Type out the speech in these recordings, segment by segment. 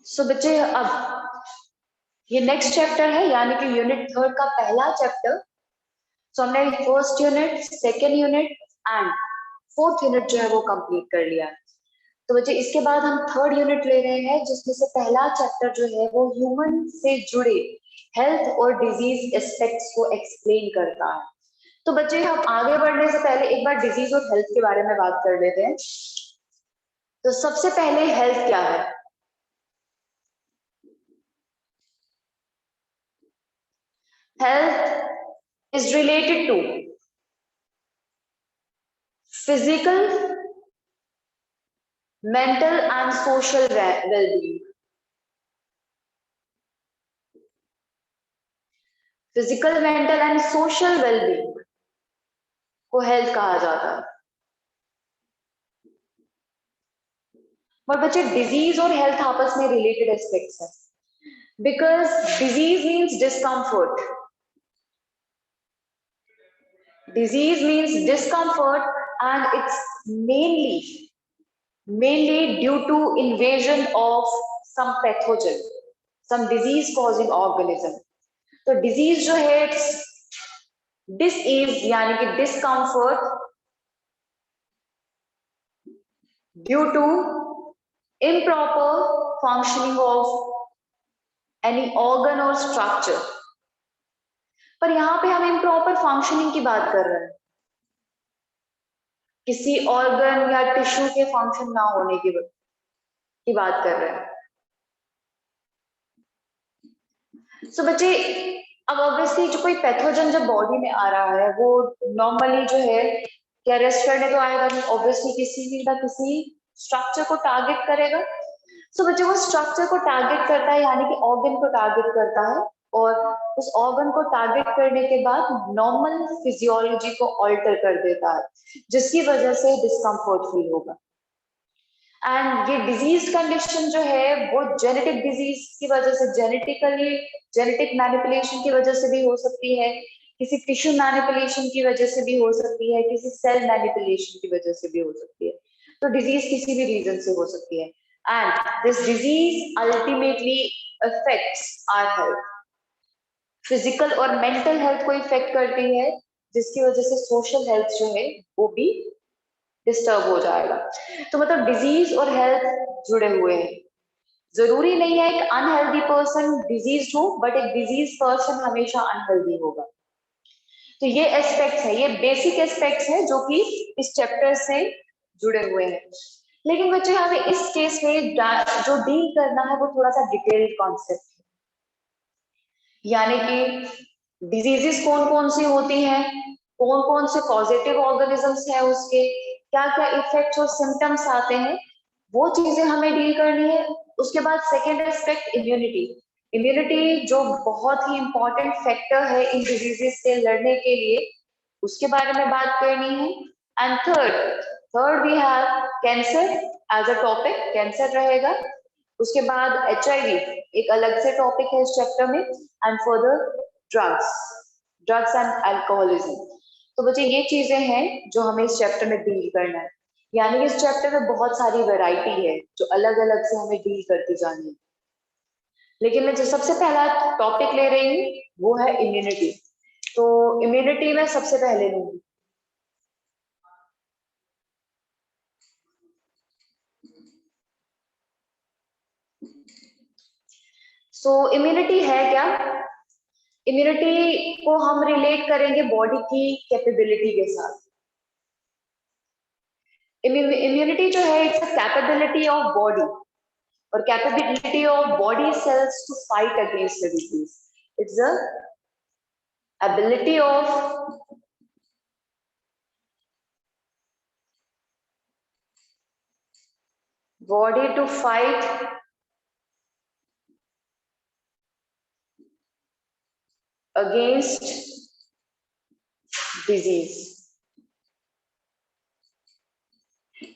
सो बच्चे अब ये नेक्स्ट चैप्टर है, यानी कि यूनिट 3 का पहला चैप्टर। सो हमने first unit, second unit and fourth unit जो है वो कंप्लीट कर लिया। तो बच्चे इसके बाद हम थर्ड यूनिट ले रहे हैं, जिसमें से पहला चैप्टर जो है वो ह्यूमन से जुड़े हेल्थ और डिजीज एस्पेक्ट्स को एक्सप्लेन करता है। तो बच्चे हम आगे बढ़ने से पहले एक बार डिजीज और हेल्थ के बारे में बात कर लेते हैं। तो सबसे पहले हेल्थ क्या है? Health is related to physical, mental and social well-being. Physical, mental and social wellbeing को हेल्थ कहा जाता है। और बच्चे डिजीज और हेल्थ आपस में रिलेटेड एस्पेक्ट्स हैं, because disease means discomfort. Disease means discomfort and it's mainly due to invasion of some pathogen, some disease causing organism. तो डिजीज जो है डिसईज यानी कि discomfort due to improper functioning of any organ or structure। पर यहां पे हम improper functioning की बात कर रहे हैं, किसी ऑर्गन या टिश्यू के फंक्शन ना होने की बात कर रहे हैं। सो बच्चे अब ऑब्वियसली जो कोई पैथोजन जब बॉडी में आ रहा है वो नॉर्मली जो है क्या रेस्ट करने तो आएगा नहीं, ऑब्वियसली किसी भी ना किसी स्ट्रक्चर को टारगेट करेगा। सो बच्चे वो स्ट्रक्चर को टारगेट करता है, यानी कि ऑर्गन को टारगेट करता है, और उस ऑर्गन को टारगेट करने के बाद नॉर्मल फिजियोलॉजी को ऑल्टर कर देता है, जिसकी वजह से डिस्कम्फर्ट फील होगा। एंड ये डिजीज कंडीशन जो है वो जेनेटिक डिजीज की वजह से, जेनेटिक मैनिपुलेशन की वजह से भी हो सकती है, किसी टिश्यू मैनिपुलेशन की वजह से भी हो सकती है, किसी सेल मैनिपुलेशन की वजह से भी हो सकती है। तो डिजीज किसी भी रीजन से हो सकती है and this disease ultimately affects our health. Physical और मेंटल हेल्थ को इफेक्ट करती है, जिसकी वजह से सोशल हेल्थ जो है वो भी डिस्टर्ब हो जाएगा। तो मतलब डिजीज और हेल्थ जुड़े हुए हैं। जरूरी नहीं है एक अनहेल्दी पर्सन डिजीज हो, बट एक डिजीज पर्सन हमेशा अनहेल्दी होगा। तो ये एस्पेक्ट्स है, ये बेसिक एस्पेक्ट्स है जो कि इस चैप्टर से जुड़े हुए हैं। लेकिन बच्चे हमें इस केस में जो डील करना है वो थोड़ा सा डिटेल्ड कॉन्सेप्ट है, यानी कि डिजीजेस कौन कौन सी होती हैं, कौन कौन से पॉजिटिव ऑर्गेनिजम्स हैं, उसके क्या क्या इफेक्ट्स और सिम्टम्स आते हैं, वो चीजें हमें डील करनी है। उसके बाद सेकेंड एस्पेक्ट इम्यूनिटी। इम्यूनिटी जो बहुत ही इंपॉर्टेंट फैक्टर है इन डिजीजेस से लड़ने के लिए, उसके बारे में बात करनी है। And third we have cancer as a topic, cancer रहेगा। उसके बाद HIV एक अलग से टॉपिक है इस चैप्टर में, and further drugs and alcoholism. तो बच्चे ये चीजें हैं जो हमें इस चैप्टर में डील करना है, यानी इस चैप्टर में बहुत सारी वैरायटी है जो अलग अलग से हमें डील करती जानी है। लेकिन मैं जो सबसे पहला टॉपिक ले रही हूँ वो है इम्यूनिटी। तो इम्यूनिटी में सबसे पहले लूंगी इम्यूनिटी है क्या? इम्यूनिटी को हम रिलेट करेंगे बॉडी की कैपेबिलिटी के साथ। इम्यूनिटी जो है it's a capability of body और capability of body cells to fight against the disease. It's the ability of body to fight against disease,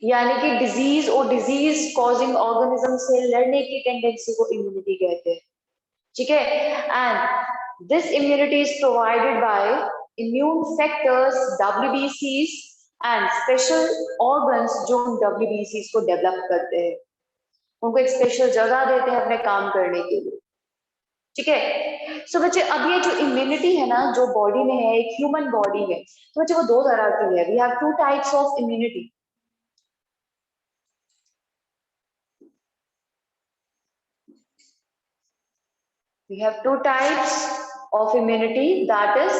यानी कि डिजीज और डिजीज कॉजिंग ऑर्गेनिज्म से लड़ने की टेंडेंसी को इम्यूनिटी कहते हैं। ठीक है, and this immunity is provided by immune factors, WBCs and special organs जो WBCs को डेवलप करते हैं। उनको एक स्पेशल जगह देते हैं अपने काम करने के लिए। ठीक है। सो बच्चे अब ये जो इम्यूनिटी है ना जो बॉडी में है, एक ह्यूमन बॉडी है, तो बच्चे वो दो तरह की है। We have two types of immunity. We have two types of immunity, that is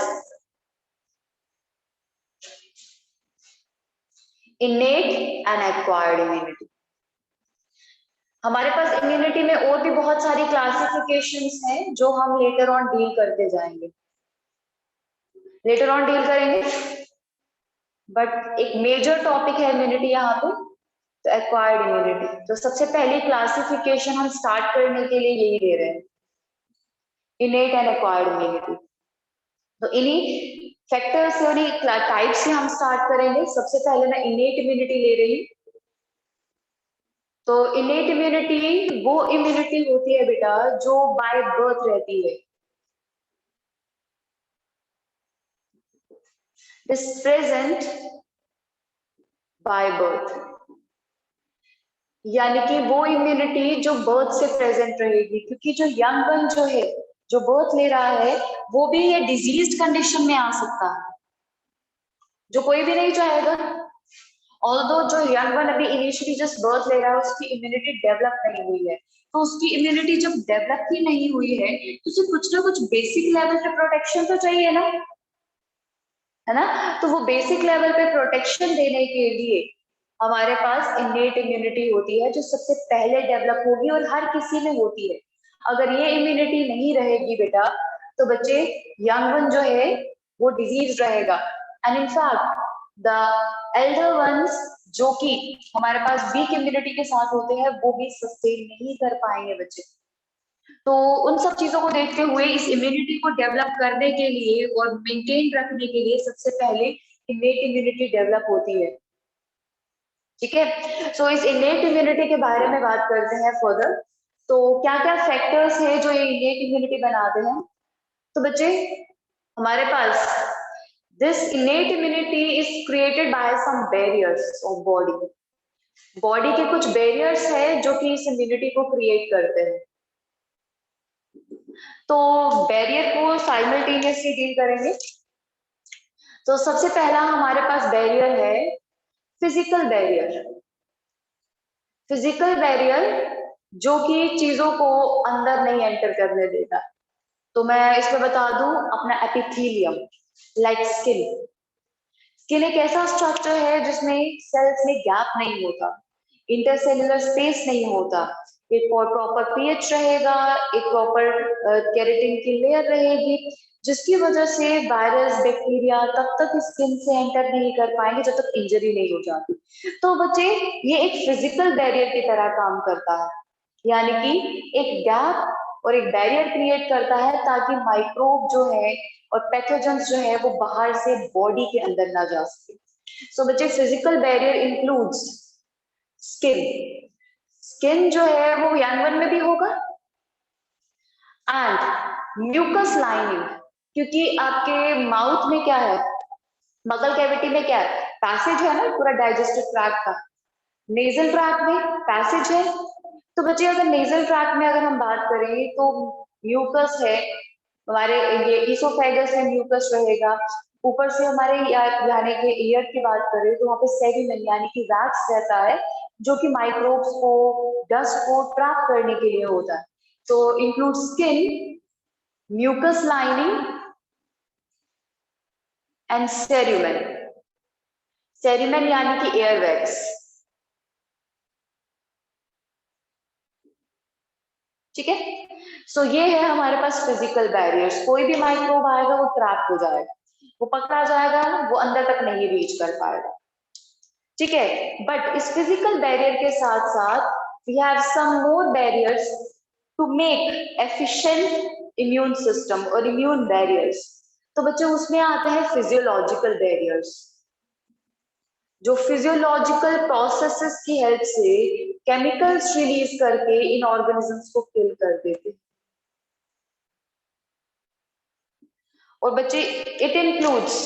innate and acquired immunity. हमारे पास इम्यूनिटी में और भी बहुत सारी क्लासिफिकेशंस हैं जो हम लेटर ऑन डील करते जाएंगे, लेटर ऑन डील करेंगे। बट एक मेजर टॉपिक है इम्यूनिटी यहाँ पे, तो एक्वायर्ड इम्यूनिटी। तो सबसे पहली क्लासिफिकेशन हम स्टार्ट करने के लिए यही दे रहे हैं, इनेट एंड एक्वायर्ड इम्यूनिटी। तो इन्हीं फैक्टर्स से, उन्हीं टाइप से हम स्टार्ट करेंगे। सबसे पहले मैं इनेट इम्यूनिटी ले रही हूँ। तो इनेट इम्यूनिटी वो इम्यूनिटी होती है बेटा जो बाय बर्थ रहती है। इज प्रेजेंट बाय बर्थ, यानी कि वो इम्यूनिटी जो बर्थ से प्रेजेंट रहेगी। क्योंकि जो यंग वन जो है, जो बर्थ ले रहा है, वो भी ये डिजीज कंडीशन में आ सकता है, जो कोई भी नहीं चाहेगा। ऑल्दो जो यंग वन अभी इनिशियली जस्ट बर्थ ले रहा है, उसकी इम्यूनिटी डेवलप नहीं हुई है, तो उसकी इम्यूनिटी जब डेवलप ही नहीं हुई है तो उसे कुछ ना कुछ बेसिक लेवल पे प्रोटेक्शन तो चाहिए ना, है ना। तो वो बेसिक लेवल पे प्रोटेक्शन देने के लिए हमारे पास इनेट इम्यूनिटी होती है, जो सबसे पहले डेवलप होगी और हर किसी में होती है। अगर ये इम्यूनिटी नहीं रहेगी बेटा, तो बच्चे यंग वन जो है वो डिजीज रहेगा। And in fact the elder ones जो कि हमारे पास वीक इम्यूनिटी के साथ होते हैं, वो भी सस्टेन नहीं कर पाएंगे बच्चे। तो उन सब चीजों को देखते हुए इस इम्यूनिटी को डेवलप करने के लिए और मेंटेन रखने के लिए सबसे पहले इनेट इम्यूनिटी डेवलप होती है। ठीक है। सो इस इनेट इम्यूनिटी के बारे में बात करते हैं फर्दर। तो क्या क्या फैक्टर्स है जो ये इनेट इम्यूनिटी बनाते हैं। तो बच्चे हमारे पास this innate immunity is created by some barriers of body. Body के कुछ बैरियर्स है जो कि इस इम्यूनिटी को क्रिएट करते हैं। तो बैरियर को साइमल्टेनियसली डील करेंगे। तो सबसे पहला हमारे पास बैरियर है फिजिकल बैरियर। फिजिकल बैरियर जो कि चीजों को अंदर नहीं एंटर करने देता। तो मैं इसमें बता दूं अपना एपिथेलियम, लाइक स्किन। स्किन एक ऐसा स्ट्रक्चर है जिसमें सेल्स में गैप नहीं होता, इंटरसेलुलर स्पेस नहीं होता, एक प्रॉपर पीएच रहेगा, एक प्रॉपर केराटिन की लेयर रहेगी, जिसकी वजह से वायरस बैक्टीरिया तब तक स्किन से एंटर नहीं कर पाएंगे जब तक इंजरी नहीं हो जाती। तो बच्चे ये एक फिजिकल बैरियर की तरह काम करता है, यानी कि एक गैप और एक बैरियर क्रिएट करता है ताकि माइक्रोब जो है और पैथोजेंस जो है वो बाहर से बॉडी के अंदर ना जा सके। सो बच्चे physical barrier includes skin. Skin जो है वो यंग वन में भी होगा, एंड म्यूकस लाइनिंग। क्योंकि आपके माउथ में क्या है, मसल कैविटी में क्या है, पैसेज है ना पूरा डाइजेस्टिव ट्रैक्ट का। नेजल ट्रैक्ट में पैसेज है। तो बच्चे अगर नेजल ट्रैक्ट में अगर हम बात करें तो म्यूकस है हमारे, ये इसोफेगस में म्यूकस रहेगा। ऊपर से हमारे यानी कि ईयर की बात करें तो वहाँ पे सेरिमन यानी कि वैक्स रहता है, जो कि माइक्रोब्स को, डस्ट को ट्रैप करने के लिए होता है। तो include skin, mucus lining and cerumen. Cerumen यानी कि एयर वैक्स। ठीक है। सो ये है हमारे पास फिजिकल बैरियर्स। कोई भी माइक्रोब आएगा वो ट्रैप हो जाएगा, वो पकड़ा जाएगा, वो अंदर तक नहीं रीच कर पाएगा। ठीक है। बट इस फिजिकल बैरियर के साथ साथ we have some more barriers to make efficient immune system और इम्यून बैरियर्स। तो बच्चे उसमें आते हैं फिजियोलॉजिकल बैरियर्स, जो फिजियोलॉजिकल प्रोसेसेस की हेल्प से केमिकल्स रिलीज करके इन ऑर्गेनिजम्स को किल कर देते। और बच्चे it includes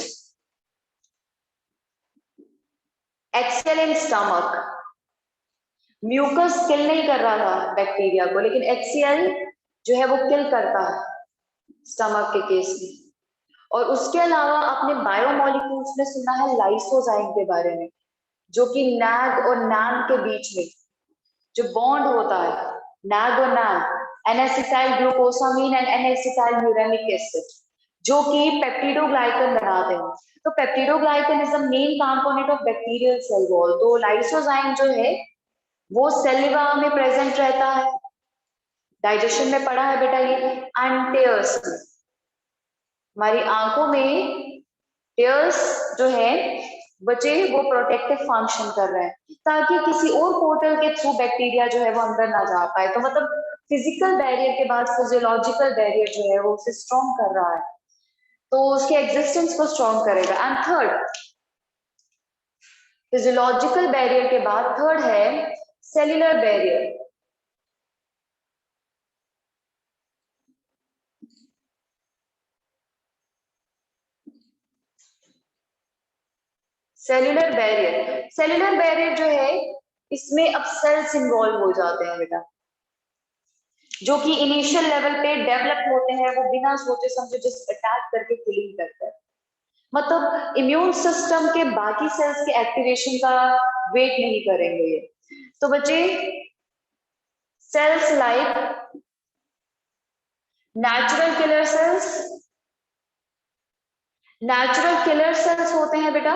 excel in stomach, mucus kill नहीं कर रहा था बैक्टीरिया को, लेकिन HCl जो है वो किल करता है स्टमक के केस में। और उसके अलावा आपने बायोमोलिक्यूल्स में सुना है लाइसोजाइम के बारे में, जो कि नैग और नैन के बीच में जो बॉन्ड होता है, नैग और NAM, N acetyl glucosamine and N acetyl uronic acid, जो कि पेप्टिडोग्लाइकन बनाते हैं। तो peptidoglycan is the main component of bacterial cell wall. तो लाइसोजाइम जो है वो सेल्यूला में प्रेजेंट रहता है, डाइजेशन में पड़ा है बेटा ये, एंड टेयर्स में, हमारी आंखों में टेयर्स जो है बचे वो प्रोटेक्टिव फंक्शन कर रहे हैं ताकि किसी और पोर्टल के थ्रू बैक्टीरिया जो है वो अंदर ना जा पाए। तो मतलब फिजिकल बैरियर के बाद फिजियोलॉजिकल बैरियर जो है वो उसे स्ट्रॉन्ग कर रहा है, तो उसके एग्जिस्टेंस को स्ट्रॉन्ग करेगा। एंड थर्ड, फिजियोलॉजिकल बैरियर के बाद थर्ड है सेल्यूलर बैरियर। सेल्यूलर बैरियर जो है इसमें अब सेल्स इन्वॉल्व हो जाते हैं बेटा, जो कि इनिशियल लेवल पे डेवलप होते हैं, वो बिना सोचे समझे जस्ट अटैक करके किलिंग करते हैं। मतलब इम्यून सिस्टम के बाकी सेल्स के एक्टिवेशन का वेट नहीं करेंगे ये। तो बच्चे cells like natural killer cells, natural killer cells होते हैं बेटा,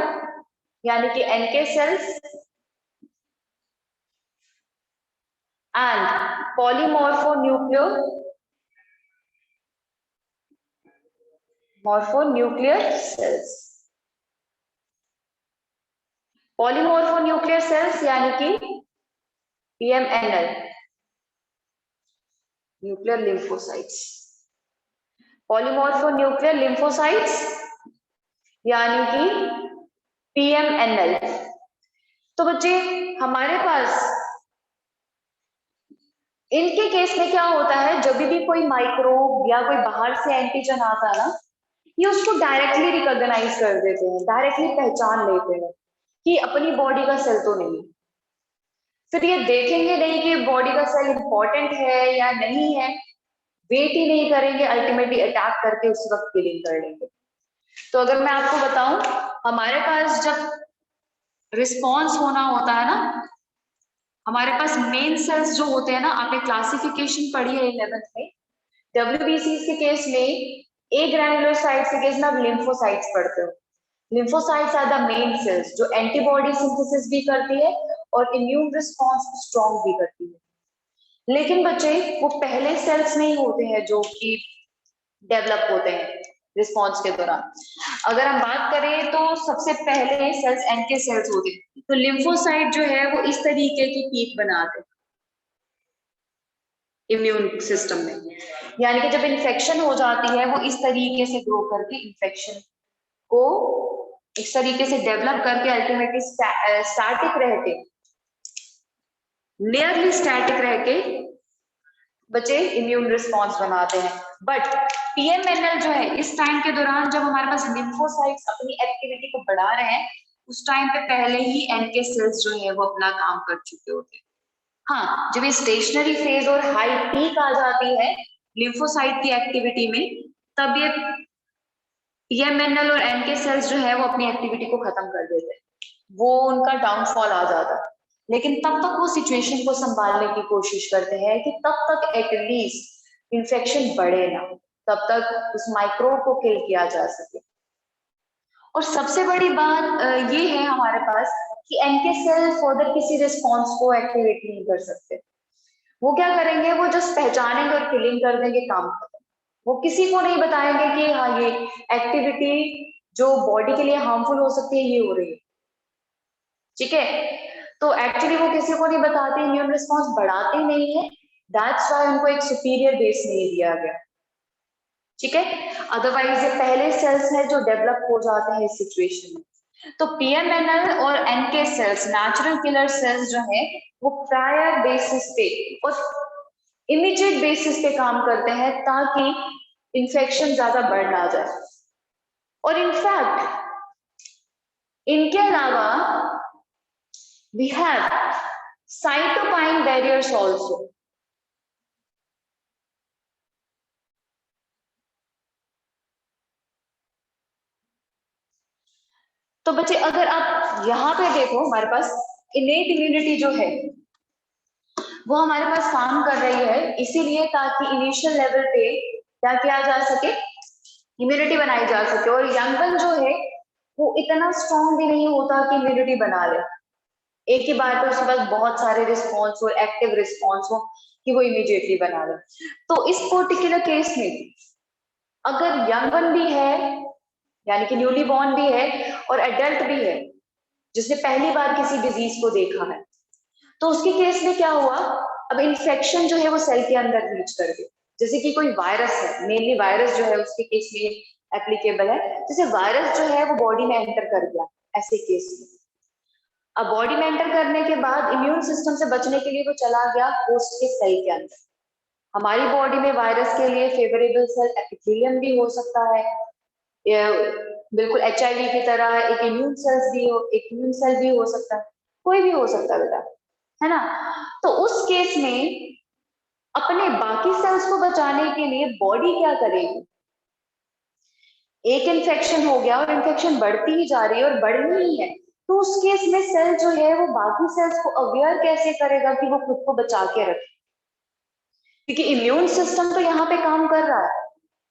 यानी कि NK cells and morphonuclear cells. Polymorphonuclear cells यानी कि PMNL, nuclear lymphocytes. Polymorphonuclear lymphocytes यानी कि PMNL। तो बच्चे हमारे पास इनके केस में क्या होता है, जब भी कोई माइक्रोब या कोई बाहर से एंटीजन आता है ना, ये उसको डायरेक्टली रिकॉग्नाइज कर देते हैं, डायरेक्टली पहचान लेते हैं कि अपनी बॉडी का सेल तो नहीं। फिर ये देखेंगे नहीं कि बॉडी का सेल इंपॉर्टेंट है या नहीं है, वेट ही नहीं करेंगे, अल्टीमेटली अटैक करके उस वक्त किलिंग कर लेंगे। तो अगर मैं आपको बताऊं, हमारे पास जब रिस्पॉन्स होना होता है ना, हमारे पास मेन सेल्स जो होते हैं ना, आपने क्लासिफिकेशन पढ़ी है 11th में, WBCs के केस में ए ग्रैन्युलोसाइट्स के केस में आप लिम्फोसाइट्स पढ़ते हो। Lymphocytes are the main cells जो एंटीबॉडी सिंथेसिस भी करती है और इम्यून रिस्पॉन्स स्ट्रॉन्ग भी करती है। लेकिन बच्चे वो पहले सेल्स नहीं होते हैं जो कि डेवलप होते हैं रिस्पॉन्स के दौरान। अगर हम बात करें तो सबसे पहले सेल्स एनके सेल्स होते हैं। तो लिम्फोसाइट जो है वो इस तरीके की पीक बनाते हैं इम्यून सिस्टम में, यानी कि जब इन्फेक्शन हो जाती है वो इस तरीके से ग्रो करके इन्फेक्शन को इस तरीके से डेवलप करके अल्टीमेटली स्टैटिक रहते, नियरली स्टैटिक रह के बच्चे इम्यून रिस्पॉन्स बनाते हैं। बट PMNL जो है इस टाइम के दौरान जब हमारे पास लिम्फोसाइट्स अपनी एक्टिविटी को बढ़ा रहे हैं, उस टाइम पे पहले ही NK सेल्स जो है वो अपना काम कर चुके होते हैं। हाँ, जब ये स्टेशनरी फेज और हाई पीक आ जाती है लिम्फोसाइट की एक्टिविटी में, तब ये PMNL और NK सेल्स जो है वो अपनी एक्टिविटी को खत्म कर देते हैं, वो उनका डाउनफॉल आ जाता है। लेकिन तब तक वो सिचुएशन को संभालने की कोशिश करते हैं कि तब तक एटलीस्ट इंफेक्शन बढ़े ना, तब तक उस माइक्रोब को किल किया जा सके। और सबसे बड़ी बात ये है हमारे पास कि एनके सेल फर्दर किसी रिस्पॉन्स को एक्टिवेट नहीं कर सकते। वो क्या करेंगे, वो जस्ट पहचानेंगे और किलिंग कर देंगे, काम खत्म। वो किसी को नहीं बताएंगे कि हाँ ये एक्टिविटी जो बॉडी के लिए हार्मफुल हो सकती है ये हो रही है, ठीक है। तो एक्चुअली वो किसी को नहीं बताते, इम्यून रिस्पॉन्स बढ़ाते नहीं है, दैट्स व्हाई उनको एक सुपीरियर बेस नहीं दिया गया, ठीक है। अदरवाइज ये पहले सेल्स है जो डेवलप हो जाते हैं इस सिचुएशन में। तो PMNL और NK cells natural killer cells जो है वो प्रायर बेसिस पे और इमीडिएट बेसिस पे काम करते हैं ताकि इंफेक्शन ज्यादा बढ़ ना जाए। और इनफैक्ट इनके अलावा we have cytokine barriers also. तो बच्चे अगर आप यहाँ पे देखो, हमारे पास इनेट इम्यूनिटी जो है वो हमारे पास काम कर रही है इसीलिए ताकि इनिशियल लेवल पे क्या किया जा सके, इम्यूनिटी बनाई जा सके। और यंगन जो है वो इतना स्ट्रॉन्ग भी नहीं होता कि इम्यूनिटी बना ले, एक ही बार पे उसके पास बहुत सारे रिस्पॉन्स हो, एक्टिव रिस्पॉन्स हो कि वो इमीडिएटली बना ले। तो इस पर्टिकुलर केस में अगर यंगन भी है यानी कि न्यूली बॉर्न भी है और एडल्ट भी है जिसने पहली बार किसी डिजीज को देखा है, तो उसके केस में क्या हुआ, अब इन्फेक्शन जो है वो सेल के अंदर रीच कर गई। जैसे कि कोई वायरस है, मेनली वायरस जो है उसके केस में एप्लीकेबल है, जैसे वायरस जो है वो बॉडी में एंटर कर गया ऐसे केस में। अब बॉडी में एंटर करने के बाद इम्यून सिस्टम से बचने के लिए वो चला गया होस्ट के सेल के अंदर। हमारी बॉडी में वायरस के लिए फेवरेबल सेल एपिथेलियम भी हो सकता है, बिल्कुल एचआईवी की तरह एक इम्यून सेल्स भी हो, एक इम्यून सेल भी हो सकता है, कोई भी हो सकता है बेटा, है ना। तो उस केस में अपने बाकी सेल्स को बचाने के लिए बॉडी क्या करेगी, एक इन्फेक्शन हो गया और इन्फेक्शन बढ़ती ही जा रही है और बढ़नी ही है, तो उस केस में सेल जो है वो बाकी सेल्स को अवेयर कैसे करेगा कि वो खुद को बचा के रखे, क्योंकि इम्यून सिस्टम तो यहाँ पे काम कर रहा है,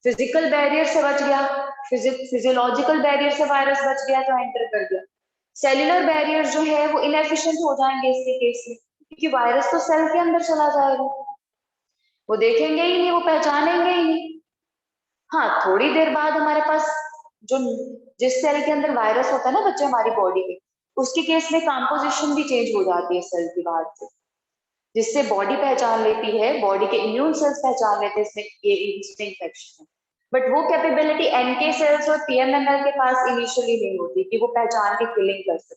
फिजिकल बैरियर से बच गया, फिजियोलॉजिकल बैरियर से वायरस बच गया तो एंटर कर गया, सेल्यूलर बैरियर जो है वो इनएफिशिएंट हो जाएंगे इसके केस में, क्योंकि वायरस तो सेल के अंदर चला जाएगा, वो देखेंगे ही नहीं, वो पहचानेंगे ही नहीं। हाँ, थोड़ी देर बाद हमारे पास जो जिस सेल के अंदर वायरस होता है ना बच्चे हमारी बॉडी में, उसके केस में कंपोजिशन भी चेंज हो जाती है सेल की बाहर से, जिससे बॉडी पहचान लेती है, बॉडी के इम्यून सेल्स पहचान लेते हैं इसमें ये इन्फेक्शन है। बट वो कैपेबिलिटी एनके सेल्स और पीएमएमएल के पास इनिशियली नहीं होती कि वो पहचान के किलिंग कर सके,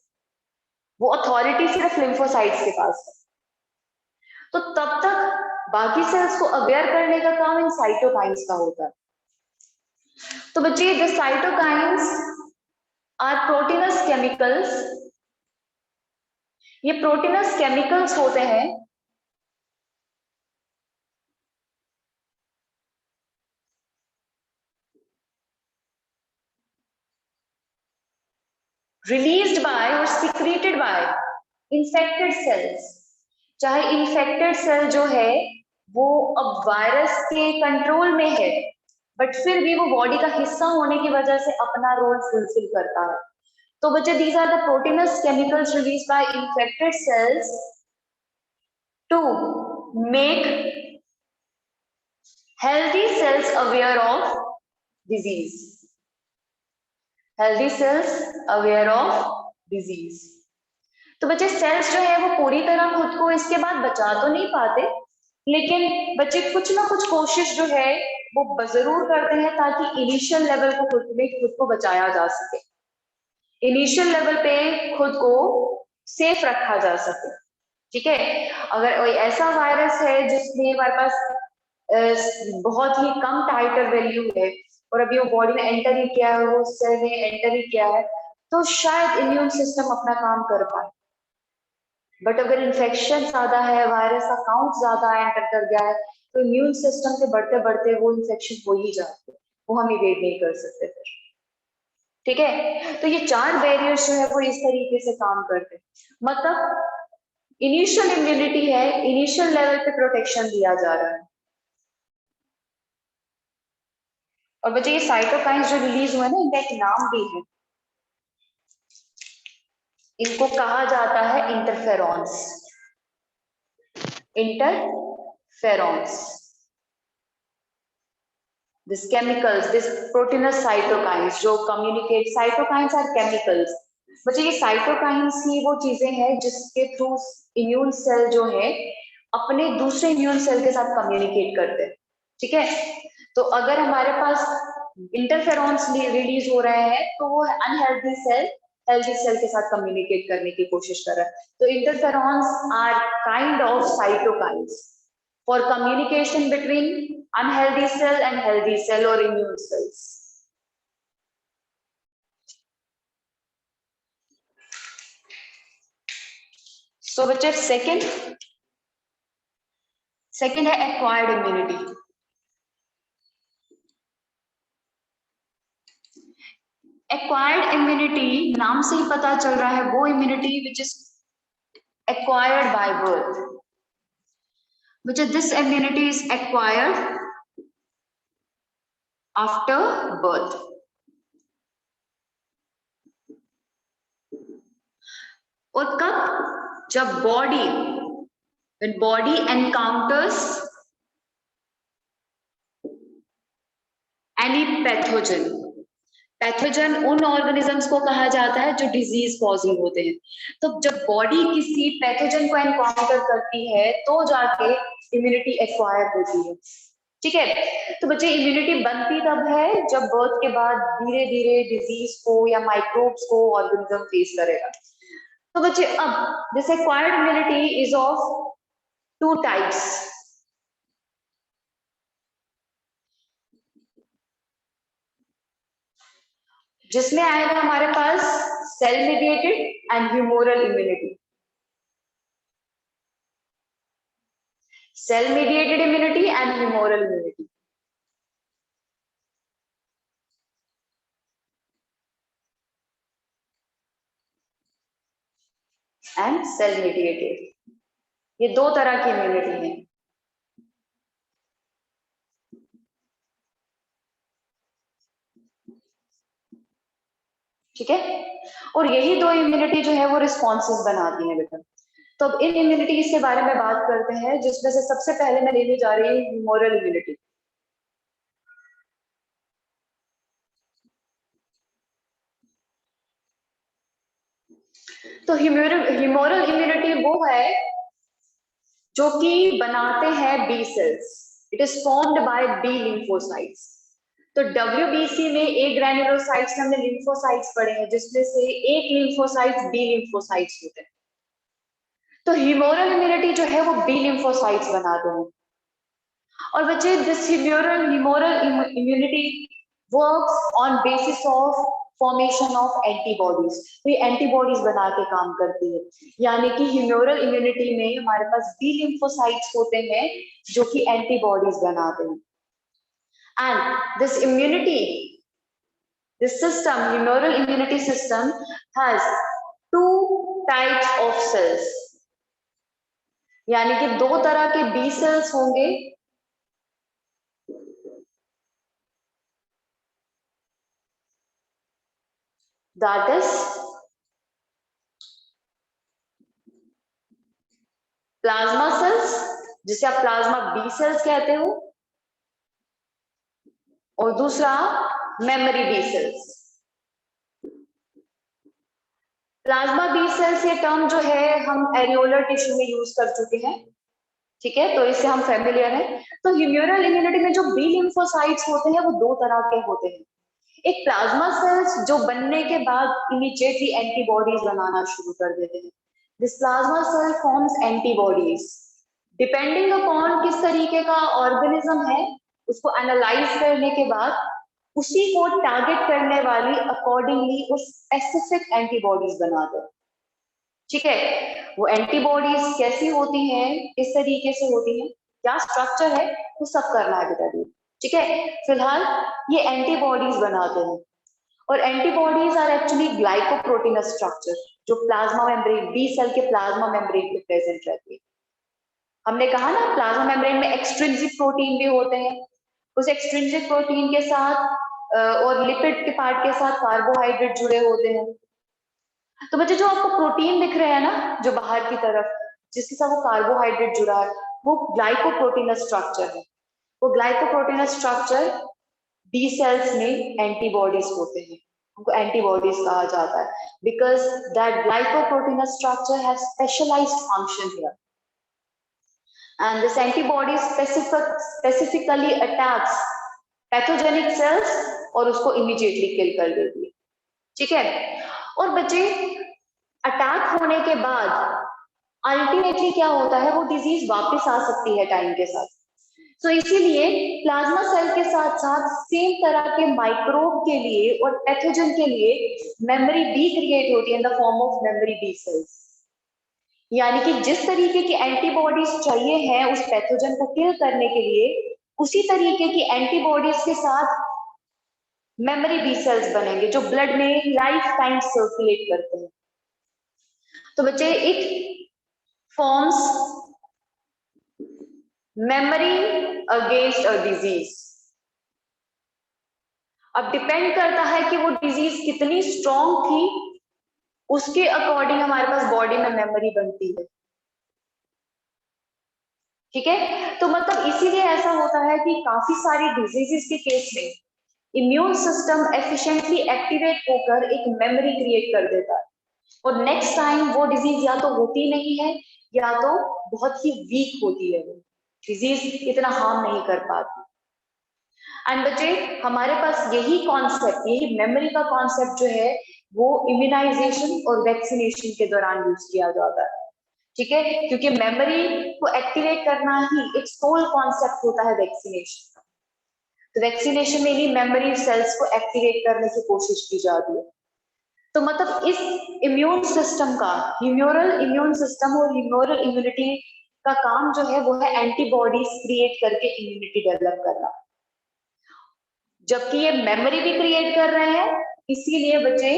वो अथॉरिटी सिर्फ लिम्फोसाइट्स के पास है। तो तब तक बाकी सेल्स को अवेयर करने का काम इन साइटोकाइंस का होता है। तो बच्चे the cytokines are proteinous chemicals, ये प्रोटीनस केमिकल्स होते हैं released by और secreted by infected cells। चाहे इन्फेक्टेड सेल जो है वो अब वायरस के कंट्रोल में है, बट फिर भी वो बॉडी का हिस्सा होने की वजह से अपना रोल फुलफिल करता है। तो बच्चे these are the proteinous chemicals release by infected cells to make healthy cells aware of disease, healthy cells aware of disease. तो बच्चे सेल्स जो है वो पूरी तरह खुद को इसके बाद बचा तो नहीं पाते, लेकिन बच्चे कुछ ना कुछ कोशिश जो है वो जरूर करते हैं ताकि इनिशियल लेवल को खुद को बचाया जा सके, इनिशियल लेवल पे खुद को सेफ रखा जा सके। ठीक है, अगर कोई ऐसा वायरस है जिसमें हमारे पास बहुत ही कम टाइटर वैल्यू है और अभी वो बॉडी में एंटर ही किया है, वो सेल में एंटर ही किया है, तो शायद इम्यून सिस्टम अपना काम कर पाए। बट अगर इन्फेक्शन ज्यादा है, वायरस का काउंट ज्यादा एंटर कर गया है, तो इम्यून सिस्टम से बढ़ते बढ़ते वो इन्फेक्शन हो ही जाती है, वो हम इवेड नहीं कर सकते फिर। ठीक है, तो ये 4 बैरियर्स जो है वो इस तरीके से काम करते हैं, मतलब इनिशियल इम्यूनिटी है, इनिशियल लेवल पे प्रोटेक्शन दिया जा रहा है। और बच्चे ये साइटोकाइंस जो रिलीज हुए ना, इनका एक नाम भी है, इनको कहा जाता है interferons, interferons. This chemicals, this proteinous cytokines जो communicate, cytokines are chemicals। बच्चे ये cytokines ही वो चीजें हैं जिसके थ्रू इम्यून सेल जो है अपने दूसरे इम्यून सेल के साथ कम्युनिकेट करते हैं। ठीक है, तो अगर हमारे पास इंटरफेरॉन्स रिलीज हो रहे हैं तो वो अनहेल्दी सेल हेल्दी सेल के साथ कम्युनिकेट करने की कोशिश कर रहा है। तो interferons are kind of cytokines for communication between unhealthy cell and healthy cell or immune cells. सो बच्चे सेकंड है एक्वायर्ड इम्यूनिटी। एक्वायर्ड इम्यूनिटी नाम से ही पता चल रहा है वो immunity which is acquired by birth, which is this immunity is acquired after birth. और कब? जब body, when body encounters any pathogen, pathogen उन ऑर्गेनिजम्स को कहा जाता है जो डिजीज कॉजिंग होते हैं। तो जब बॉडी किसी पैथोजन को एनकाउंटर करती है तो जाके इम्यूनिटी एक्वायर होती है। ठीक है, तो बच्चे इम्यूनिटी बनती तब है जब बर्थ के बाद धीरे धीरे डिजीज को या माइक्रोब्स को ऑर्गेनिज्म फेस करेगा। तो बच्चे अब this acquired immunity is of two types. जिसमें आएगा हमारे पास cell mediated and humoral immunity. Cell mediated immunity and humoral immunity. And cell mediated, ये दो तरह की इम्यूनिटी है। ठीक है, और यही दो इम्यूनिटी जो है वो रिस्पॉन्सेस बनाती है बेटा। तो अब इन इम्यूनिटीज के बारे में बात करते हैं, जिसमें से सबसे पहले मैं लेने जा रही हूँ ह्यूमोरल इम्यूनिटी। तो ह्यूमोरल इम्यूनिटी वो है जो कि बनाते हैं B cells. It is formed by B lymphocytes. तो WBC में एक ग्रैन्युलोसाइट्स हमने लिम्फोसाइट्स पढ़े हैं, जिसमें से एक लिम्फोसाइट्स बी लिम्फोसाइट्स होते हैं। तो ह्यूमोरल इम्यूनिटी जो है वो बी लिम्फोसाइट्स बनाते हैं। और बच्चे this humoral immunity works on basis of formation of antibodies. तो ये एंटीबॉडीज बना के काम करती है, यानी कि ह्यूमोरल इम्यूनिटी में हमारे पास बी लिम्फोसाइट्स होते हैं जो कि एंटीबॉडीज बनाते हैं। And this immunity, this system, humoral immunity system has two types of cells, यानी कि दो तरह के बी सेल्स होंगे। That is प्लाज्मा सेल्स, जिसे आप प्लाज्मा बी सेल्स कहते हो, और दूसरा memory B cells. Plasma B cells ये टर्म जो है हम एरियोलर टिश्यू में यूज कर चुके हैं। ठीक है, तो इससे हम फेमिलियर हैं। तो ह्यूमोरल इम्यूनिटी में जो बी लिम्फोसाइट्स होते हैं वो दो तरह के होते हैं। एक प्लाज्मा सेल्स जो बनने के बाद इमीडिएटली एंटीबॉडीज बनाना शुरू कर देते हैं। This plasma cell forms antibodies depending upon किस तरीके का ऑर्गेनिज्म है, उसको एनालाइज करने के बाद उसी को टारगेट करने वाली अकॉर्डिंगली वो स्पेसिफिक एंटीबॉडीज बनाते हैं। ठीक है, वो एंटीबॉडीज कैसी होती हैं, किस तरीके से होती हैं, क्या स्ट्रक्चर है, वो सब करना है बेटा। ठीक है, फिलहाल ये एंटीबॉडीज बनाते हैं। और एंटीबॉडीज आर एक्चुअली ग्लाइकोप्रोटीनस स्ट्रक्चर, जो प्लाज्मा मेम्ब्रेन, बी सेल के प्लाज्मा मेम्ब्रेन पे प्रेजेंट रहती है। हमने कहा ना प्लाज्मा मेम्ब्रेन में एक्सट्रिंसिक प्रोटीन भी होते हैं, उस एक्सट्रिंसिक प्रोटीन के साथ और लिपिड के पार्ट के साथ कार्बोहाइड्रेट जुड़े होते हैं। तो बच्चे जो आपको प्रोटीन दिख रहे हैं ना, जो बाहर की तरफ जिसके साथ वो कार्बोहाइड्रेट जुड़ा है, वो ग्लाइकोप्रोटीनस स्ट्रक्चर है। वो ग्लाइकोप्रोटीनस स्ट्रक्चर बी सेल्स में एंटीबॉडीज होते हैं, उनको एंटीबॉडीज कहा जाता है, because that glycoproteins structure has specialised function here, and this antibody specifically attacks pathogenic cells और उसको इमीडिएटली किल कर देती है। ठीक है, और बच्चे अटैक होने के बाद अल्टीमेटली क्या होता है, वो डिजीज वापस आ सकती है टाइम के साथ। तो इसीलिए प्लाज्मा सेल के साथ साथ सेम तरह के माइक्रोब के लिए और पैथोजन के लिए मेमोरी बी क्रिएट होती है in the form of memory B cells. यानी कि जिस तरीके की एंटीबॉडीज चाहिए हैं उस पैथोजन को किल करने के लिए, उसी तरीके की एंटीबॉडीज के साथ मेमोरी बी सेल्स बनेंगे जो ब्लड में लाइफ टाइम सर्कुलेट करते हैं। तो बच्चे it forms memory against a disease. अब डिपेंड करता है कि वो डिजीज कितनी स्ट्रॉन्ग थी, उसके अकॉर्डिंग हमारे पास बॉडी में मेमोरी बनती है। ठीक है, तो मतलब इसीलिए ऐसा होता है कि काफी सारी डिजीजेस के केस में इम्यून सिस्टम एफिशिएंटली एक्टिवेट होकर एक मेमोरी क्रिएट कर देता है, और नेक्स्ट टाइम वो डिजीज या तो होती नहीं है या तो बहुत ही वीक होती है, वो डिजीज इतना हार्म नहीं कर पाती। एंड बच्चे हमारे पास यही कॉन्सेप्ट, यही मेमोरी का कॉन्सेप्ट जो है वो इम्यूनाइजेशन और वैक्सीनेशन के दौरान यूज किया जाता है। ठीक है, क्योंकि मेमोरी को एक्टिवेट करना ही एक सोल कॉन्सेप्ट होता है वैक्सीनेशन का। तो वैक्सीनेशन में ही मेमोरी सेल्स को एक्टिवेट करने की कोशिश की जाती है। तो मतलब इस इम्यून सिस्टम का, ह्यूमोरल इम्यून सिस्टम और ह्यूमोरल इम्यूनिटी का काम जो है वो है एंटीबॉडीज क्रिएट करके इम्यूनिटी डेवलप करना, जबकि ये मेमोरी भी क्रिएट कर रहे हैं। इसीलिए बच्चे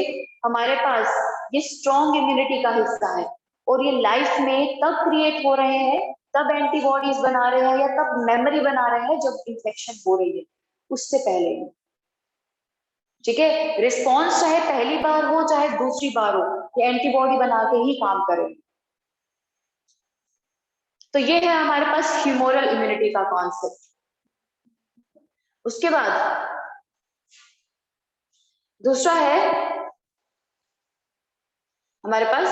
हमारे पास ये स्ट्रॉन्ग इम्यूनिटी का हिस्सा है, और ये लाइफ में तब क्रिएट हो रहे हैं, तब एंटीबॉडीज बना रहे हैं या तब मेमोरी बना रहे हैं जब इंफेक्शन हो रही है, उससे पहले नहीं। ठीक है, रिस्पॉन्स चाहे पहली बार हो चाहे दूसरी बार हो, ये एंटीबॉडी बना के ही काम करें। तो ये है हमारे पास ह्यूमोरल इम्यूनिटी का कॉन्सेप्ट। उसके बाद दूसरा है हमारे पास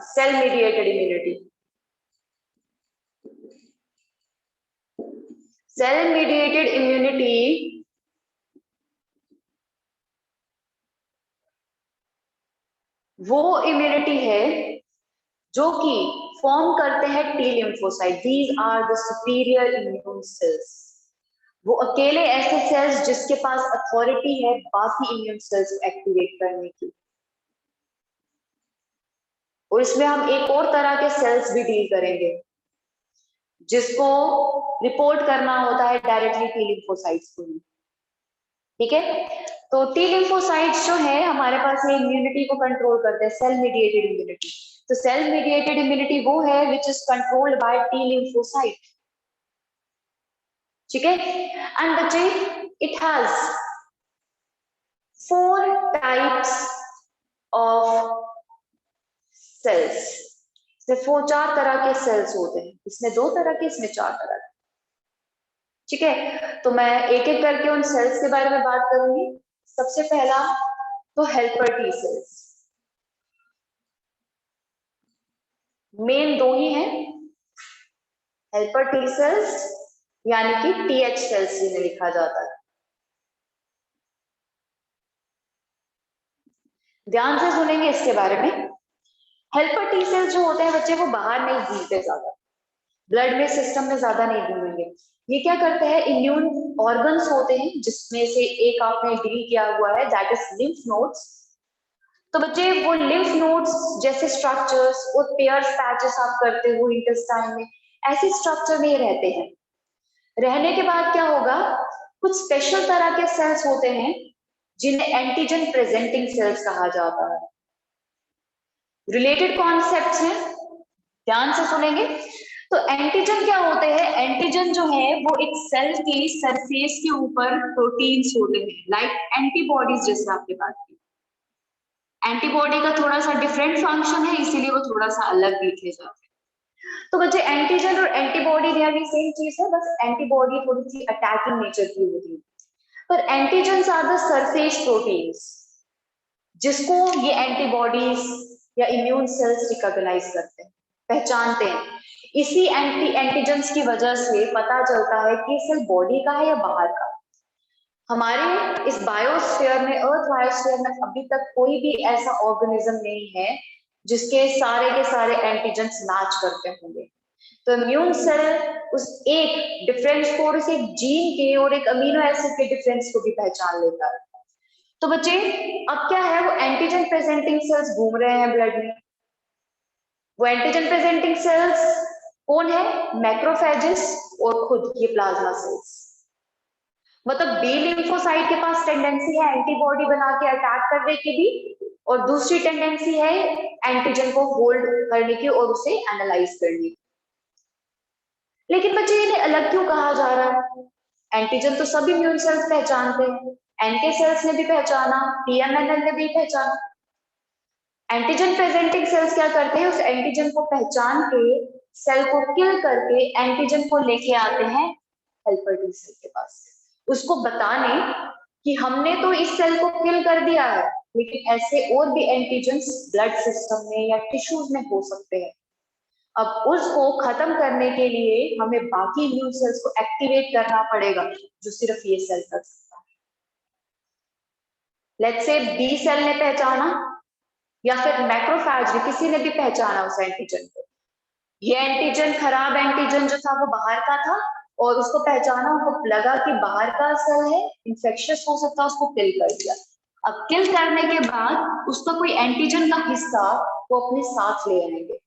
cell mediated immunity. Cell mediated immunity वो इम्यूनिटी है जो कि फॉर्म करते हैं T lymphocyte. These are the superior immune cells. वो अकेले ऐसे सेल्स जिसके पास अथॉरिटी है बाकी इम्यून सेल्स को एक्टिवेट करने की। और इसमें हम एक और तरह के सेल्स भी डील करेंगे जिसको रिपोर्ट करना होता है डायरेक्टली टी लिम्फोसाइट्स को। ठीक है, तो टी लिम्फोसाइट्स जो है हमारे पास ये इम्यूनिटी को कंट्रोल करते हैं, सेल मीडिएटेड इम्यूनिटी। तो सेल मीडिएटेड इम्यूनिटी वो है which is controlled by T lymphocyte. ठीक है, एंड बच्चे it has 4 types of cells. इसमें 4 तरह के सेल्स होते हैं, इसमें 2 तरह के, इसमें 4 तरह के। ठीक है, तो मैं एक एक करके उन सेल्स के बारे में बात करूंगी। सबसे पहला तो हेल्पर टी सेल्स। मेन 2 ही हैं, हेल्पर टी सेल्स यानी कि टीएच सेल्स जिन्हें लिखा जाता है। ध्यान से सुनेंगे इसके बारे में। हेल्पर टी सेल्स जो होते हैं बच्चे वो बाहर नहीं घूमते, ज्यादा ब्लड में सिस्टम में ज्यादा नहीं घूमेंगे। ये क्या करते हैं, इम्यून ऑर्गन्स होते हैं जिसमें से एक आपने डील किया हुआ है दैट इज लिम्फ नोड्स। तो बच्चे वो लिम्फ नोड्स जैसे स्ट्रक्चर्स और पेयर्स पैचेस आप करते हो इंटेस्टाइन में, ऐसे स्ट्रक्चर में ये रहते हैं। रहने के बाद क्या होगा, कुछ स्पेशल तरह के सेल्स होते हैं जिन्हें एंटीजन प्रेजेंटिंग सेल्स कहा जाता है। रिलेटेड कॉन्सेप्ट्स हैं, ध्यान से सुनेंगे। तो एंटीजन क्या होते हैं, एंटीजन जो है वो एक सेल के सरफेस के ऊपर प्रोटीन्स होते हैं, लाइक एंटीबॉडीज जैसे आपके पास की। एंटीबॉडी का थोड़ा सा डिफरेंट फंक्शन है, इसीलिए वो थोड़ा सा अलग दिखे जाते हैं। तो बच्चे एंटीजन और एंटीबॉडी रियली सेम चीज है, बस एंटीबॉडी थोड़ी सी अटैकिंग नेचर की होती है। पर antigen are the surface proteins जिसको ये एंटीबॉडीज या इम्यून सेल्स रिकॉग्नाइज करते हैं, पहचानते हैं। इसी एंटीजेंस की वजह से पता चलता है कि सेल बॉडी का है या बाहर का। हमारे इस बायोस्फीयर में, अर्थ बायोस्फीयर में अभी तक कोई भी ऐसा ऑर्गेनिज्म नहीं है जिसके सारे के सारे एंटीजेंस मैच करते होंगे। तो इम्यून सेल उस एक डिफरेंस को और उस एक जीन के और एक अमीनो एसिड के डिफरेंस को भी पहचान लेता है। तो बच्चे अब क्या है, वो एंटीजन प्रेजेंटिंग सेल्स घूम रहे हैं ब्लड में, वो एंटीजन प्रेजेंटिंग सेल्स कौन है? मैक्रोफेजेस और खुद ये प्लाज्मा सेल्स। मतलब बी लिम्फोसाइट के पास टेंडेंसी है एंटीबॉडी बना के अटैक करने की भी, और दूसरी टेंडेंसी है एंटीजन को होल्ड करने की और उसे एनालाइज करने की। लेकिन बच्चे इन्हें अलग क्यों कहा जा रहा है? एंटीजन तो सभी इम्यून सेल्स पहचानते हैं, एनके सेल्स ने भी पहचाना, पीएमएनएल ने भी पहचाना। एंटीजन प्रेजेंटिंग सेल्स क्या करते हैं? उस एंटीजन को पहचान के सेल को किल करके एंटीजन को लेके आते हैं हेल्पर टी सेल के पास, उसको बताने कि हमने तो इस सेल को किल कर दिया है, लेकिन ऐसे और भी एंटीजन्स ब्लड सिस्टम में या टिश्यूज में हो सकते हैं। अब उसको खत्म करने के लिए हमें बाकी इम्यून सेल्स को एक्टिवेट करना पड़ेगा, जो सिर्फ ये सेल कर सकता है। लेट्स से बी सेल ने पहचाना या फिर मैक्रोफेज ने, किसी ने भी पहचाना उस एंटीजन को। ये एंटीजन खराब एंटीजन जो था वो बाहर का था, और उसको पहचाना, उनको लगा कि बाहर का सेल है, इंफेक्शियस हो सकता है, उसको किल कर दिया। अब किल करने के बाद उसका कोई एंटीजन का हिस्सा वो अपने साथ ले आएंगे।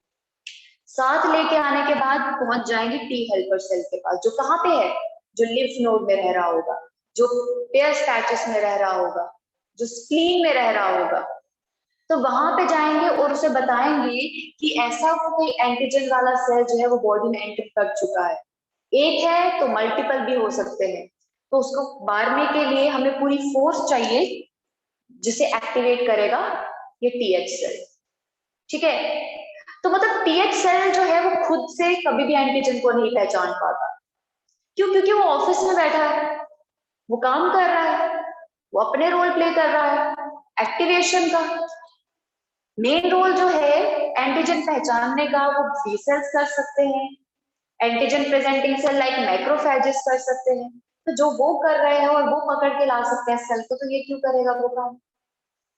साथ लेके आने के बाद पहुंच जाएंगे टी हेल्पर सेल के पास, जो कहाँ पे है? जो लिम्फ नोड में रह रहा होगा, जो पेयर्स पैचेस में रह रहा होगा, जो स्प्लीन में रह रहा होगा। तो वहां पे जाएंगे और उसे बताएंगे कि ऐसा कोई एंटीजन वाला सेल जो है वो बॉडी में एंटर कर चुका है। एक है तो मल्टीपल भी हो सकते हैं, तो उसको मारने के लिए हमें पूरी फोर्स चाहिए जिसे एक्टिवेट करेगा ये टीएच सेल। ठीक है, तो मतलब टीएच सेल जो है वो खुद से कभी भी एंटीजन को नहीं पहचान पाता। क्यों? क्योंकि वो ऑफिस में बैठा है, वो काम कर रहा है, वो अपने रोल प्ले कर रहा है एक्टिवेशन का। मेन रोल जो है एंटीजन पहचानने का वो बी सेल्स कर सकते हैं, antigen presenting cell like macrophages कर सकते हैं। तो जो वो कर रहे हैं और वो पकड़ के ला सकते हैं सेल को, तो ये क्यों करेगा वो काम?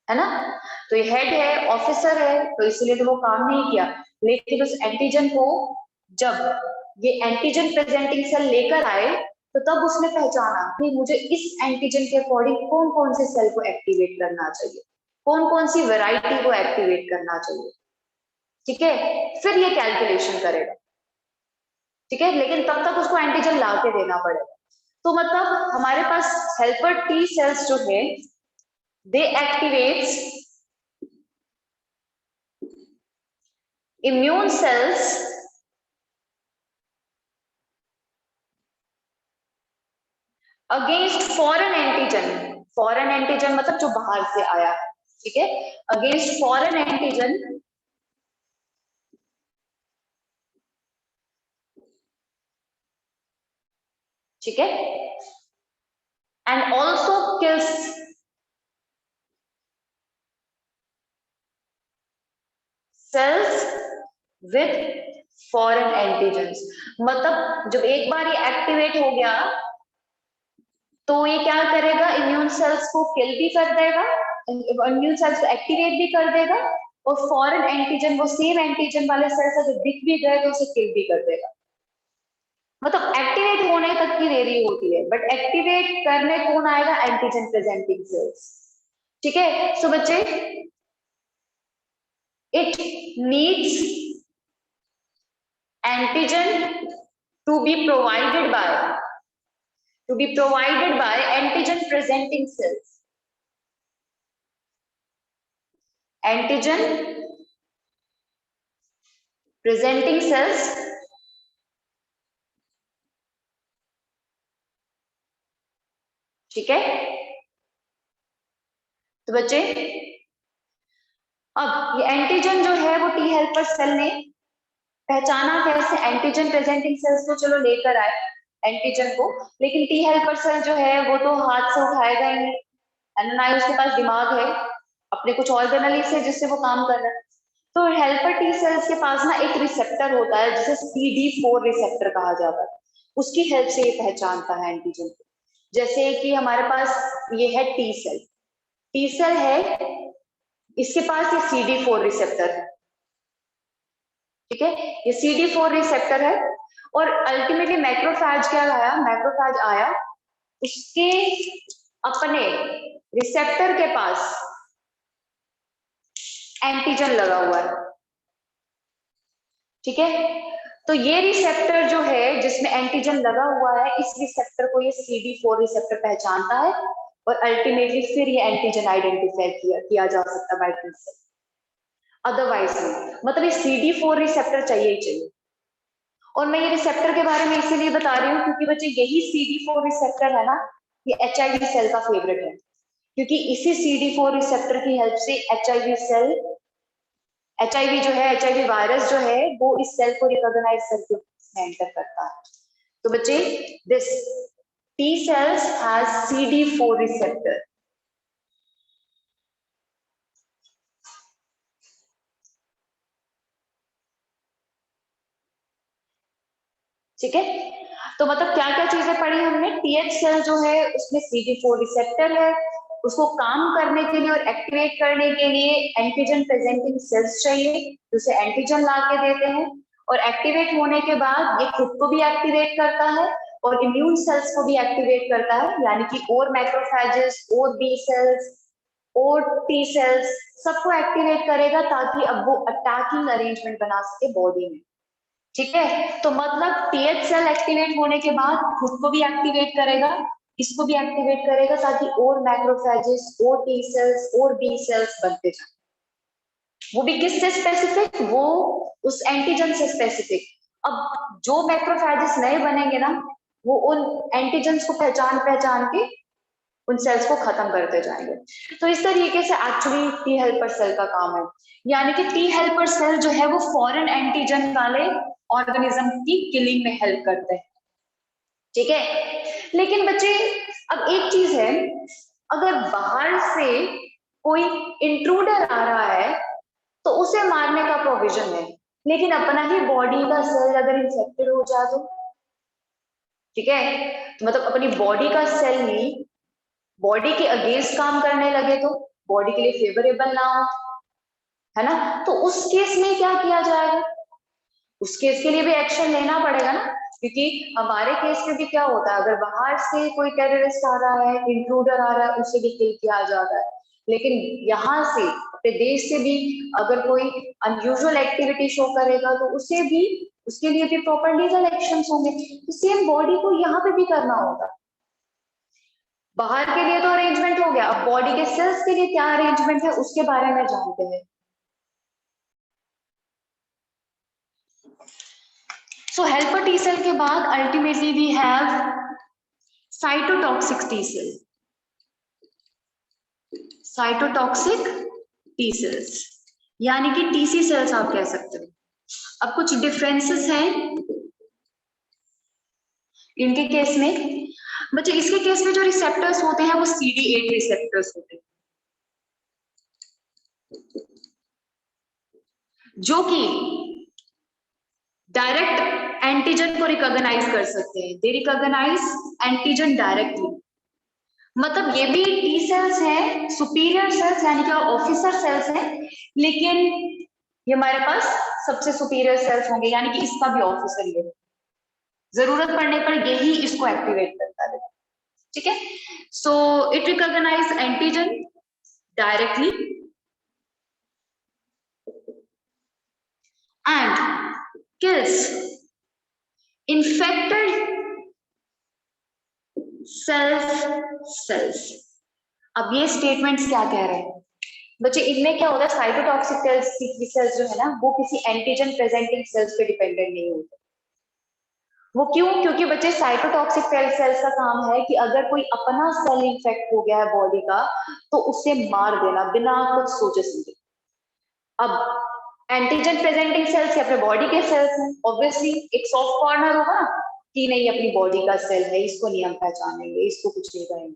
है ना? तो ये हेड है, ऑफिसर है, तो इसलिए तो वो काम नहीं किया। लेकिन उस एंटीजन को जब ये एंटीजन प्रेजेंटिंग सेल लेकर आए, तो तब उसने पहचाना कि मुझे इस एंटीजन के अकॉर्डिंग कौन कौन से सेल को एक्टिवेट करना चाहिए, कौन कौन सी वैरायटी को एक्टिवेट करना चाहिए। ठीक है, फिर ये कैलकुलेशन करेगा। ठीक है, लेकिन तब तक उसको एंटीजन ला के देना पड़ेगा। तो मतलब हमारे पास हेल्पर टी सेल्स जो है they activates immune cells against foreign antigen. Foreign antigen मतलब जो बाहर से आया है। ठीक है, अगेंस्ट फॉरेन एंटीजन ठीक है, and also kills cells with foreign antigen. मतलब जब एक बार ये एक्टिवेट हो गया तो ये क्या करेगा? इम्यून सेल्स को किल भी कर देगा, इम्यून सेल्स को एक्टिवेट भी कर देगा, और फॉरेन एंटीजन, वो सेम एंटीजन वाले सेल्स अगर दिख भी गए तो उसे किल भी कर देगा। मतलब एक्टिवेट होने तक की देरी होती है, बट एक्टिवेट करने कौन आएगा? Antigen presenting cells. ठीक है, सो बच्चे it needs antigen to be provided by antigen presenting cells. Antigen presenting cells ठीक है। तो बच्चे अब ये एंटीजन जो है वो टी हेल्पर सेल ने पहचाना कैसे? एंटीजन प्रेजेंटिंग सेल्स को चलो लेकर आए एंटीजन को, लेकिन टी हेल्पर सेल जो है वो तो हाथ से उठाएगा ही नहीं, है ना? ही उसके पास दिमाग है, अपने कुछ ऑर्गेनली से जिससे वो काम कर रहा है। तो हेल्पर टी सेल्स के पास ना एक रिसेप्टर होता है जिसे CD4 रिसेप्टर कहा जाता है, उसकी हेल्प से ये पहचानता है एंटीजन को। जैसे कि हमारे पास ये है टी सेल है, इसके पास ये CD4 रिसेप्टर है। ठीक है, ये CD4 रिसेप्टर है, और अल्टीमेटली मैक्रोफेज क्या आया? मैक्रोफेज आया, उसके अपने रिसेप्टर के पास एंटीजन लगा हुआ है। ठीक है। तो ये रिसेप्टर जो है जिसमें एंटीजन लगा हुआ है, इस रिसेप्टर को ये CD4 रिसेप्टर पहचानता है और अल्टीमेटली फिर ये एंटीजन आइडेंटिफाई किया जा सकता है बाय सेल। अदरवाइज नहीं, मतलब ये CD4 रिसेप्टर चाहिए ही चाहिए। और मैं ये रिसेप्टर के बारे में इसीलिए बता रही हूँ क्योंकि बच्चे यही CD4 रिसेप्टर है ना, ये HIV सेल का फेवरेट है, क्योंकि इसी CD4 रिसेप्टर की हेल्प से HIV सेल, HIV जो है, HIV वायरस जो है वो इस सेल को रिकॉग्नाइज करके एंटर करता है। तो बच्चे this T cells has CD4 receptor। ठीक है, तो मतलब क्या क्या चीजें पढ़ी हमने। TH सेल जो है उसमें CD4 रिसेप्टर है, उसको काम करने के लिए और एक्टिवेट करने के लिए एंटीजन प्रेजेंटिंग सेल्स चाहिए, जिसे एंटीजन ला के देते हैं, और एक्टिवेट होने के बाद ये खुद को भी एक्टिवेट करता है और इम्यून सेल्स को भी एक्टिवेट करता है, यानी कि और मैक्रोफेजेस और बी सेल्स और टी सेल्स सबको एक्टिवेट करेगा ताकि अब वो अटैकिंग अरेंजमेंट बना सके बॉडी में। ठीक है, तो मतलब TH सेल एक्टिवेट होने के बाद खुद को भी एक्टिवेट करेगा, इसको भी एक्टिवेट करेगा ताकि और मैक्रोफेजेस और टी सेल्स और बी सेल्स बनते जाए। वो भी किससे स्पेसिफिक, वो उस एंटीजन से स्पेसिफिक। अब जो मैक्रोफेजेस नए बनेंगे ना, वो उन एंटीजन्स को पहचान पहचान के उन सेल्स को खत्म करते जाएंगे। तो इस तरीके से एक्चुअली टी हेल्पर सेल का काम है, यानी कि टी हेल्पर सेल जो है वो फॉरेन एंटीजन वाले ऑर्गेनिज्म की किलिंग में हेल्प करते हैं। ठीक है, लेकिन बच्चे अब एक चीज है, अगर बाहर से कोई इंट्रूडर आ रहा है तो उसे मारने का प्रोविजन है, लेकिन अपना ही बॉडी का सेल अगर इंफेक्टेड हो जाए तो, ठीक है, तो मतलब अपनी बॉडी का सेल ही बॉडी के अगेंस्ट काम करने लगे तो बॉडी के लिए फेवरेबल ना हो, है ना, तो उस केस में क्या किया जाएगा, उस केस के लिए भी एक्शन लेना पड़ेगा ना, क्योंकि हमारे केस में भी क्या होता है, अगर बाहर से कोई टेररिस्ट आ रहा है, इंट्रूडर आ रहा है, उसे भी किल किया जाता है, लेकिन यहाँ से अपने देश से भी अगर कोई अनयूजुअल एक्टिविटी शो करेगा तो उसे भी, उसके लिए भी प्रॉपर लीगल एक्शंस होंगे। तो सेम बॉडी को यहाँ पे भी करना होगा। बाहर के लिए तो अरेंजमेंट हो गया, अब बॉडी के सेल्स के लिए क्या अरेंजमेंट है उसके बारे में जानते हैं। सो हेल्पर टी सेल के बाद ultimately we have cytotoxic T cell. Cytotoxic T cells यानी कि टीसी सेल्स आप कह सकते हो। अब कुछ डिफरेंसेस हैं इनके केस में। बच्चे इसके केस में जो रिसेप्टर्स होते हैं वो CD8 रिसेप्टर्स होते हैं, जो कि डायरेक्ट एंटीजन को रिकॉग्नाइज कर सकते हैं। दे रिकॉग्नाइज एंटीजन डायरेक्टली। मतलब ये भी टी सेल्स हैं, सुपीरियर सेल्स यानी कि ऑफिसर सेल्स हैं, लेकिन ये हमारे पास सबसे सुपीरियर सेल्स होंगे, यानी कि इसका भी ऑफिसर ये है, जरूरत पड़ने पर यही इसको एक्टिवेट करता है। ठीक है, so it recognise antigen directly and kills infected cells। अब ये स्टेटमेंट्स क्या कह रहे हैं बच्चे, इनमें क्या होता है, साइटोटॉक्सिक सेल्स जो है ना वो किसी एंटीजन प्रेजेंटिंग सेल्स पे डिपेंडेंट नहीं होते। वो क्यों, क्योंकि बच्चे साइटोटॉक्सिक सेल्स का काम है कि अगर कोई अपना सेल इंफेक्ट हो गया है बॉडी का तो उसे मार देना बिना कुछ सोचे समझे। अब एंटीजन प्रेजेंटिंग सेल्स अपने बॉडी के सेल्स हैं, ऑब्वियसली एक सॉफ्ट कॉर्नर होगा कि नहीं अपनी बॉडी का सेल है, इसको नहीं हम पहचानेंगे, इसको कुछ नहीं करेंगे।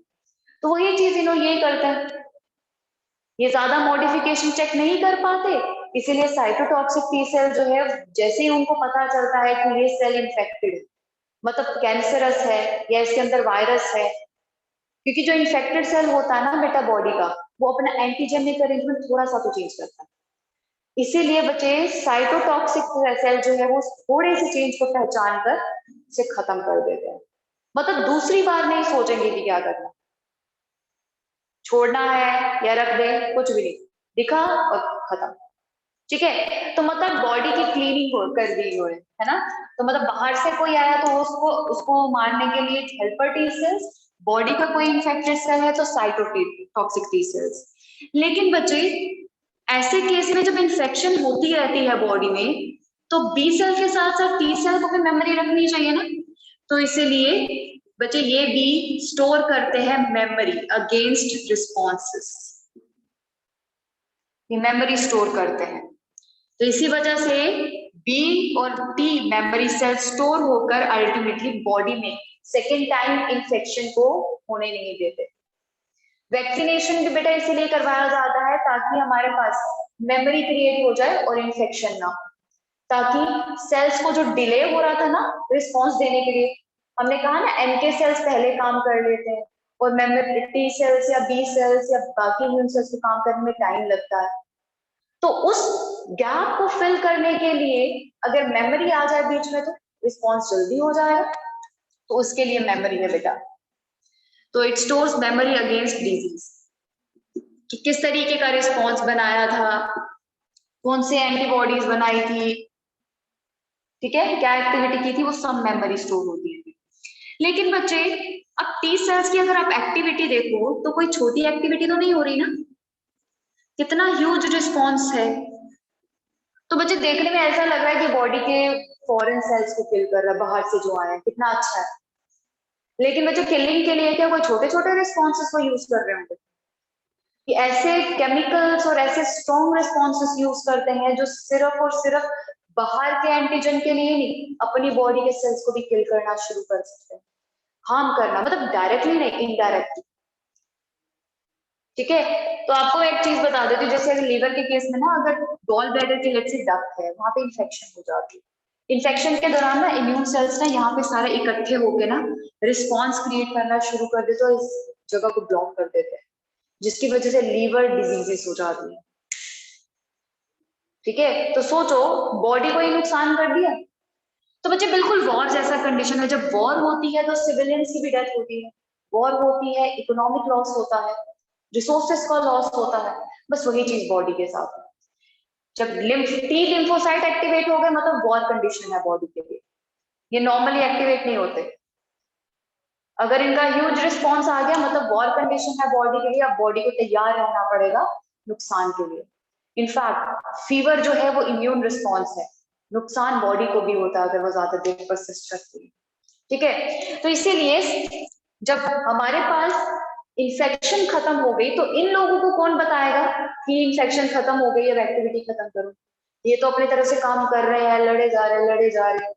तो वो ये चीज इन्होंने यही करते हैं, ये ज्यादा मॉडिफिकेशन चेक नहीं कर पाते, इसीलिए साइटोटॉक्सिक टी सेल जो है जैसे ही उनको पता चलता है कि ये सेल इंफेक्टेड है, मतलब कैंसरस है या इसके अंदर वायरस है, क्योंकि जो इन्फेक्टेड सेल होता है ना बेटा बॉडी का, वो अपना एंटीजेनिक अरेंजमेंट थोड़ा सा तो चेंज करता है, इसीलिए बच्चे साइटोटॉक्सिक सेल जो है वो थोड़े से चेंज को पहचान कर इसे खत्म कर देते हैं। मतलब दूसरी बार नहीं सोचेंगे कि क्या करना, छोड़ना है या रख दे, कुछ भी नहीं, दिखा और खत्म। ठीक है। तो मतलब बॉडी की क्लीनिंग कर दी इन्होंने, है ना। तो मतलब बाहर से कोई आया तो उसको उसको मारने के लिए हेल्पर टी सेल्स, बॉडी का कोई इन्फेक्टेड सेल है तो साइटोटॉक्सिक टी सेल्स। लेकिन बच्चे ऐसे केस में जब इन्फेक्शन होती रहती है बॉडी में, तो बी सेल के साथ साथ टी सेल को भी मेमोरी रखनी चाहिए ना। तो इसीलिए बच्चे ये भी स्टोर करते हैं मेमोरी अगेंस्ट रिस्पॉन्सेस, ये मेमोरी स्टोर करते हैं। तो इसी वजह से बी और टी मेमोरी सेल स्टोर होकर अल्टीमेटली बॉडी में सेकेंड टाइम इन्फेक्शन को होने नहीं देते। वैक्सीनेशन भी बेटा इसीलिए करवाया जाता है ताकि हमारे पास मेमोरी क्रिएट हो जाए और इन्फेक्शन ना हो, ताकि सेल्स को जो डिले हो रहा था ना रिस्पॉन्स देने के लिए, हमने कहा ना एनके सेल्स पहले काम कर लेते हैं और मेमोरी टी सेल्स या बी सेल्स या बाकी इम्यून सेल्स को काम करने में टाइम लगता है। तो उस गैप को फिल करने के लिए अगर मेमोरी आ जाए बीच में तो रिस्पॉन्स जल्दी हो जाएगा, तो उसके लिए मेमोरी है बेटा। तो it stores memory against disease, कि किस तरीके का रिस्पॉन्स बनाया था, कौन से एंटीबॉडीज बनाई थी, ठीक है, क्या एक्टिविटी की थी, वो सब मेमोरी स्टोर होती है। लेकिन बच्चे अब टी सेल्स की अगर आप एक्टिविटी देखो तो कोई छोटी एक्टिविटी तो नहीं हो रही ना, कितना ह्यूज रिस्पॉन्स है। तो बच्चे देखने में ऐसा लग रहा है कि बॉडी के फॉरेन सेल्स को किल कर रहा है बाहर से जो आए हैं, कितना अच्छा है। लेकिन बच्चे किलिंग के लिए क्या कोई छोटे छोटे रिस्पॉन्सेस को यूज कर रहे होंगे, कि ऐसे केमिकल्स और ऐसे स्ट्रॉन्ग रिस्पॉन्सेस यूज करते हैं जो सिर्फ और सिर्फ बाहर के एंटीजन के लिए नहीं, अपनी बॉडी के सेल्स को भी किल करना शुरू कर सकते हैं, हार्म करना, मतलब डायरेक्टली नहीं इनडायरेक्टली। ठीक है। तो आपको एक चीज बता देती हूँ, जैसे अगर लीवर के केस में ना अगर गॉल ब्लैडर की लेट्स से डक्ट है, वहां पे इन्फेक्शन हो जाती है, इन्फेक्शन के दौरान ना इम्यून सेल्स ना यहाँ पे सारे इकट्ठे होके ना रिस्पॉन्स क्रिएट करना शुरू कर देते और इस जगह को ब्लॉक कर देते हैं, जिसकी वजह से लीवर डिजीजेस हो जाती है। ठीक है। तो सोचो बॉडी को ही नुकसान कर दिया। तो बच्चे बिल्कुल वॉर जैसा कंडीशन है, जब वॉर होती है तो सिविलियंस की भी डेथ होती है, वॉर होती है इकोनॉमिक लॉस होता है, रिसोर्सेस का लॉस होता है, बस वही चीज बॉडी के साथ है। जब टी लिम्फोसाइट एक्टिवेट हो गए मतलब वॉर कंडीशन है बॉडी के लिए, ये नॉर्मली एक्टिवेट नहीं होते। अगर इनका ह्यूज रिस्पॉन्स आ गया मतलब वॉर कंडीशन है बॉडी के लिए, अब बॉडी को तैयार रहना पड़ेगा नुकसान के लिए। इनफैक्ट फीवर जो है वो इम्यून रिस्पॉन्स है, नुकसान बॉडी को भी होता है अगर वो ज्यादा देर परसिस्ट करती है। ठीक है। तो इसीलिए जब हमारे पास इन्फेक्शन खत्म हो गई तो इन लोगों को कौन बताएगा कि इन्फेक्शन खत्म हो गई, अब एक्टिविटी खत्म करो, ये तो अपनी तरफ से काम कर रहे हैं, लड़े जा रहे हैं लड़े जा रहे हैं।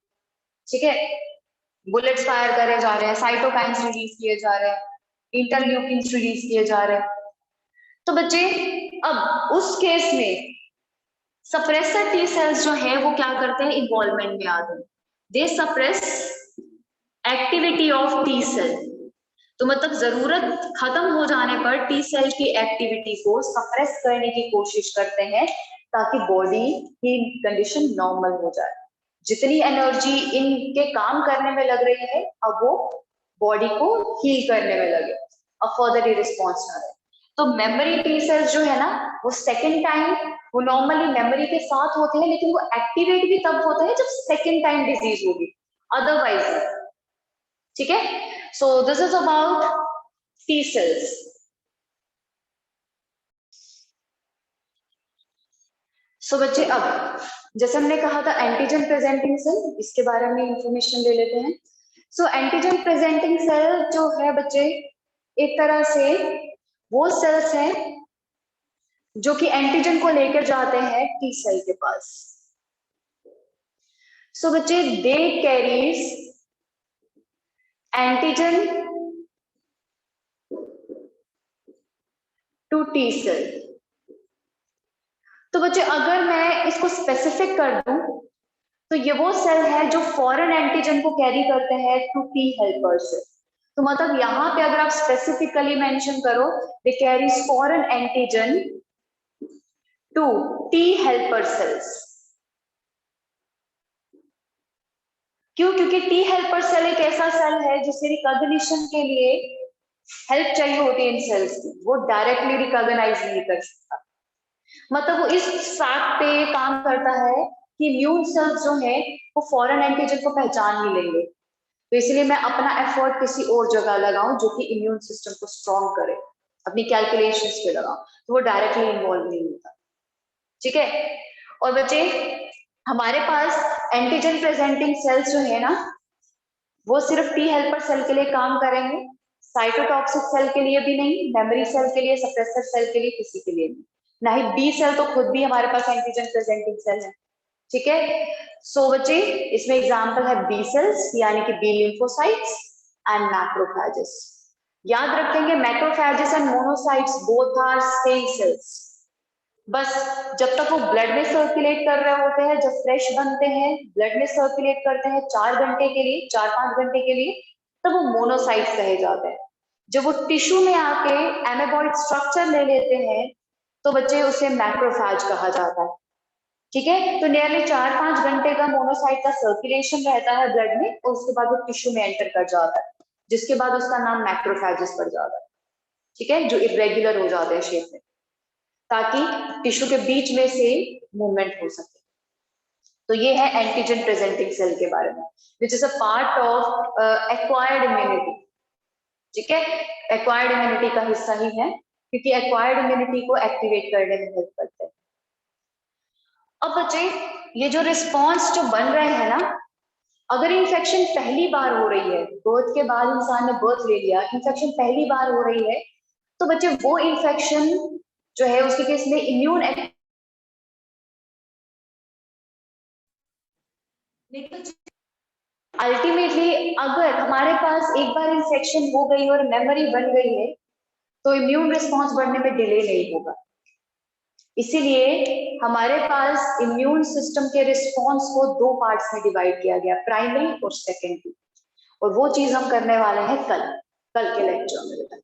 ठीक है। बुलेट्स फायर करे जा रहे हैं, साइटोकाइंस रिलीज किए जा रहे हैं, इंटरल्यूकिन्स रिलीज किए जा रहे हैं। तो बच्चे अब उस केस में सप्रेसर टी सेल्स जो है वो क्या करते हैं, इन्वॉल्वमेंट में आते हैं, they suppress activity of T cell. तो मतलब जरूरत खत्म हो जाने पर टी सेल की एक्टिविटी को सप्रेस करने की कोशिश करते हैं ताकि बॉडी की कंडीशन नॉर्मल हो जाए। जितनी एनर्जी इनके काम करने में लग रही है अब वो बॉडी को हील करने में लगे, अब फर्दर रिस्पॉन्स ना रहे। तो मेमोरी टी सेल्स जो है ना वो सेकेंड टाइम, वो नॉर्मली मेमोरी के साथ होते हैं लेकिन वो एक्टिवेट भी तब होते हैं जब सेकेंड टाइम डिजीज होगी, अदरवाइज। ठीक है। So this is about T cells. So बच्चे अब जैसे हमने कहा था एंटीजन प्रेजेंटिंग सेल, इसके बारे में इंफॉर्मेशन ले लेते हैं। सो एंटीजन प्रेजेंटिंग सेल जो है बच्चे एक तरह से वो सेल्स हैं जो कि एंटीजन को लेकर जाते हैं टी सेल के पास। सो बच्चे they carries antigen to T cell. तो बच्चे अगर मैं इसको स्पेसिफिक कर दूं तो ये वो सेल है जो फॉरेन एंटीजन को कैरी करते हैं टू टी हेल्पर से। तो मतलब यहाँ पे अगर आप स्पेसिफिकली मेंशन करो they carries foreign antigen to T helper cells. क्यों? क्योंकि टी हेल्पर सेल एक ऐसा सेल है जिसे रिकॉग्निशन के लिए हेल्प चाहिए होती है इन सेल्स की, वो डायरेक्टली रिकॉग्नाइज नहीं कर सकता। मतलब वो इस फैक्ट पे काम करता है कि इम्यून सेल्स जो है वो फॉरेन एंटीजन को पहचान नहीं लेंगे, तो इसलिए मैं अपना एफर्ट किसी और जगह लगाऊं जो कि इम्यून सिस्टम को स्ट्रॉन्ग करे, अपनी कैलकुलेशंस पे लगाऊं, तो वो डायरेक्टली इन्वॉल्व नहीं होता। ठीक है। और बच्चे हमारे पास एंटीजन प्रेजेंटिंग सेल्स जो है ना, वो सिर्फ टी हेल्पर सेल के लिए काम करेंगे, साइटोटॉक्सिक सेल के लिए भी नहीं, मेमोरी सेल के लिए, सप्रेसर सेल के लिए, किसी के लिए नहीं, ना ही बी सेल तो खुद भी हमारे पास एंटीजन प्रेजेंटिंग सेल है। ठीक है। सो बच्चे इसमें एग्जांपल है बी सेल्स यानी कि बी लिम्फोसाइट्स एंड मैक्रोफेजेस। याद रखेंगे macrophages and monocytes both are cell cells. बस जब तक वो ब्लड में सर्कुलेट कर रहे होते हैं, जब फ्रेश बनते हैं, ब्लड में सर्कुलेट करते हैं 4 घंटे के लिए, 4-5 घंटे के लिए, तब वो मोनोसाइट्स कहे जाते हैं। जब वो टिश्यू में आके एमेबॉइड स्ट्रक्चर ले लेते हैं तो बच्चे उसे मैक्रोफेज कहा जाता है। ठीक है। तो नियरली 4-5 घंटे का मोनोसाइट का सर्कुलेशन रहता है ब्लड में, और उसके बाद वो टिश्यू में एंटर कर जाता है, जिसके बाद उसका नाम मैक्रोफेजेस पड़ जाता है। ठीक है, जो इरेगुलर हो जाते हैं शेप में, ताकि टिश्यू के बीच में से मूवमेंट हो सके। तो ये है एंटीजन प्रेजेंटिंग सेल के बारे में, which is a part of acquired immunity. ठीक है, एक्वायर्ड इम्यूनिटी का हिस्सा ही है, क्योंकि एक्वायर्ड इम्यूनिटी को एक्टिवेट करने में हेल्प करते हैं। अब बच्चे ये जो रिस्पॉन्स जो बन रहे हैं ना, अगर इन्फेक्शन पहली बार हो रही है, बर्थ के बाद इंसान ने बर्थ ले लिया, इन्फेक्शन पहली बार हो रही है, तो बच्चे वो इन्फेक्शन जो है उसके केस में इम्यून अल्टीमेटली अगर हमारे पास एक बार इन्फेक्शन हो गई और मेमोरी बन गई है, तो इम्यून रिस्पॉन्स बढ़ने में डिले नहीं होगा। इसीलिए हमारे पास इम्यून सिस्टम के रिस्पॉन्स को 2 पार्ट्स में डिवाइड किया गया, प्राइमरी और सेकेंडरी, और वो चीज हम करने वाले हैं कल के लेक्चर में।